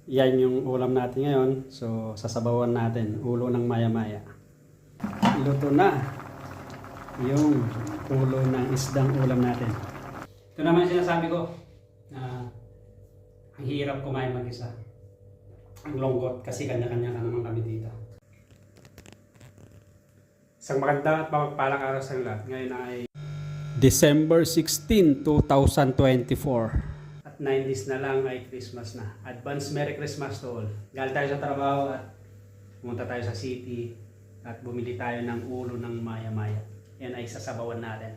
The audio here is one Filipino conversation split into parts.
Yan yung ulam natin ngayon. So, sasabawan natin. Ulo ng maya-maya. Luto na yung ulo ng isdang ulam natin. Ito naman yung sinasabi ko na ang hirap kumain mag-isa. Ang lungkot kasi kanya-kanya ka naman kami dito. Isang magandang at mapagpalang araw sa lahat. Ngayon ay December 16, 2024. 9 days na lang ay Christmas na. Advance Merry Christmas to all. Galing tayo sa trabaho at pumunta tayo sa city at bumili tayo ng ulo ng maya-maya. Yan ay sasabawan natin.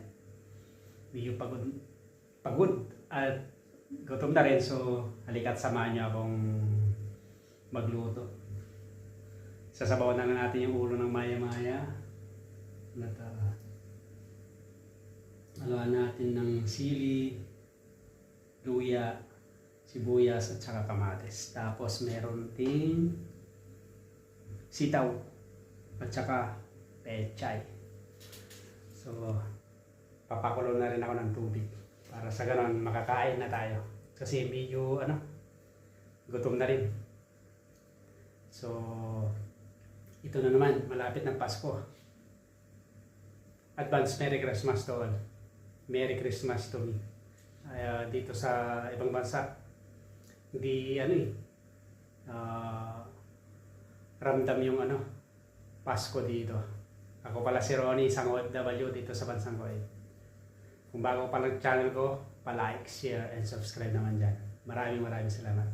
Medyo pagod at gutom na rin, so halika't samahan niyo akong magluto. Sasabawan na natin yung ulo ng maya-maya. Haluan natin ng sili, luya, sibuyas at saka kamatis. Tapos meron ting sitaw at saka pechay. So papakulo na rin ako ng tubig para sa ganon makakain na tayo. Kasi medyo gutom na rin. So ito na naman, malapit ng Pasko. Advance Merry Christmas to all. Merry Christmas to me. Dito sa ibang bansa hindi ramdam yung Pasko dito. Ako pala si Ronnie, isang OFW dito sa bansang Kuwait. Kung bago pa lang channel ko, pa-like, share, and subscribe naman dyan. Maraming salamat.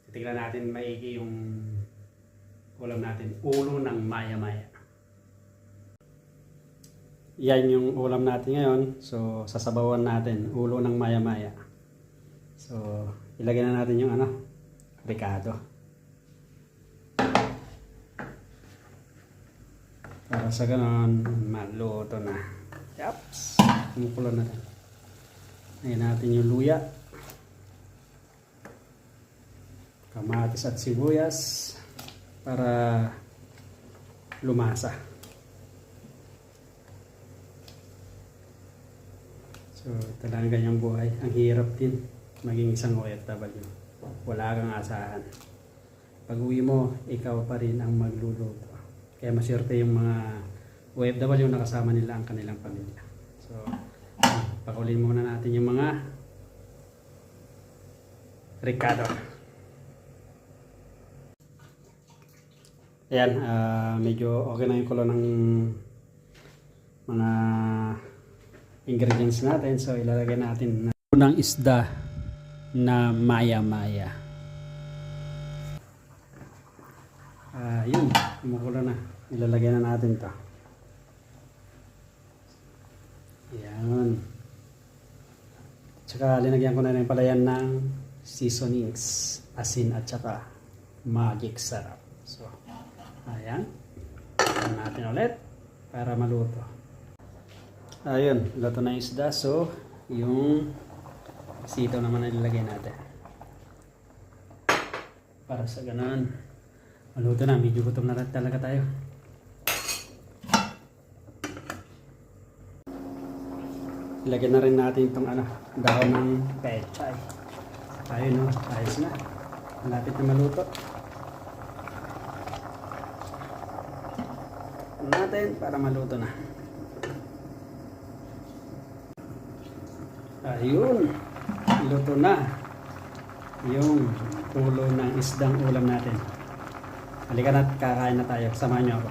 Titignan natin maigi yung ulam natin, ulo ng maya-maya. Yan yung ulam natin ngayon. So, sasabawan natin. Ulo ng maya-maya. So, ilagay na natin yung ricado. Para sa ganon, maluto na. Yaps! Kumukulo na rin. Lagyan natin yung luya. Kamatis at sibuyas. Para lumasa. So, talagang ganyang buhay. Ang hirap din maging isang OFW. Wala kang asahan. Pag uwi mo, ikaw pa rin ang magluluto. Kaya maswerte yung mga OFW na kasama nila ang kanilang pamilya. So, pakulin muna natin yung mga ricado. Ayan, medyo okay na yung kulo ng mga ingredients natin. So ilalagay natin ng isda na maya-maya. Yun, kumukulo na. Ilalagay na natin to. Ayan. Tsaka linagyan ko na rin pala yan ng seasonings, asin at tsaka magic sarap. So ayan, ayan natin ulit para maluto. Ayun, luto na yung isda. So, yung sitaw naman na nilagay natin. Para sa ganun, maluto na. Medyo gutom na talaga tayo. Ilagay na rin natin itong dahon ng pechay. Ayun, ayos na. Malapit na maluto. Natin para maluto na. Ayun, luto na yung ulo ng isdang ulam natin. Halika na, kakain na tayo. Samahan niyo ako.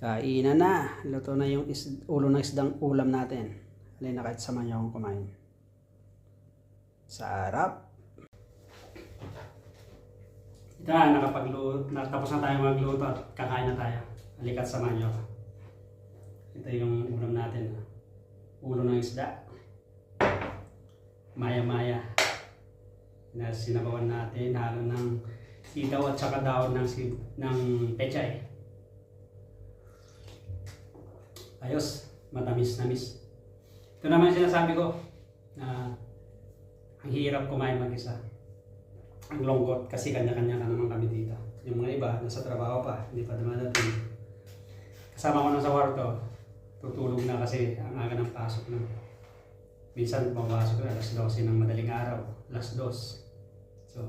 Kainan na. Luto na yung ulo ng isdang ulam natin. Halika na, kahit samahan niyo akong kumain. Sarap. Ito na, nakapagluto. Tapos na tayo magluto at kakain na tayo. Halika at samahan niyo ako. Ito yung ulam natin. Ulo ng isda, maya-maya na sinabawan natin, halo ng sitaw at saka dahon ng pechay. Ayos, matamis-namis. Ito naman sinasabi ko na ang hirap kumain mag-isa. Ang lungkot kasi kanya-kanya ka naman kami dito. Yung mga iba, nasa trabaho pa, hindi pa dumadating. Kasama ko na sa kwarto. Tutulog na kasi ang aga ng pasok na. Minsan pumapasok na alas 12 ng madaling araw, alas 2. So,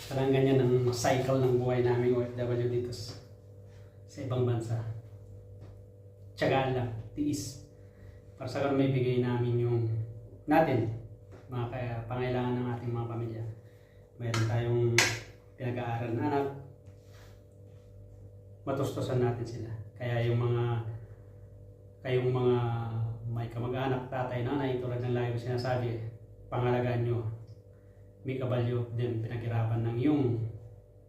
parang ganyan ang cycle ng buhay namin OFW dito sa ibang bansa. Tiyagaan lang, tiis. Para sa ganun may bigay namin yung natin, mga kaya pangailangan ng ating mga pamilya. Mayroon tayong pinag-aaral na anak, matustusan natin sila. Kaya kayong mga may kamag-anak, tatay, nanay, tulad ng lagi ko sinasabi, pangalagaan nyo. Make a value of them, pinaghirapan ng iyong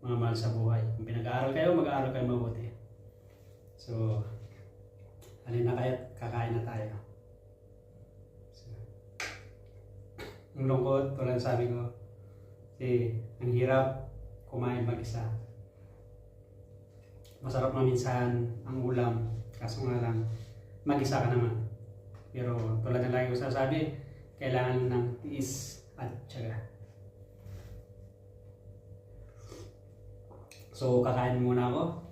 mga mahal sa buhay. Kung pinag-aaral kayo, mag-aaral kayo mabuti. So, halina kayo, kakain na tayo. So, ang lungkot, tulad sabi ko, ang hirap kumain mag-isa. Masarap maminsan ang ulam, kaso nga lang, mag-isa ka naman. Pero tulad ng lagi ko sasabi, kailangan ng tiis at tiyaga. So, kakain muna ako.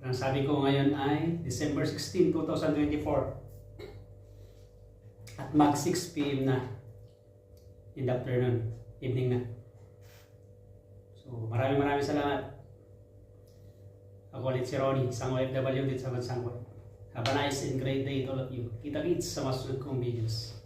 Ang sabi ko ngayon ay December 16, 2024. At mag 6 p.m. na. In the afternoon. Evening na. So, maraming salamat. Ako ulit si Ronnie, isang OFW dito sa bansang Kuwait. Have a nice and great day to all of you. Kita-kits sa masunod kong videos.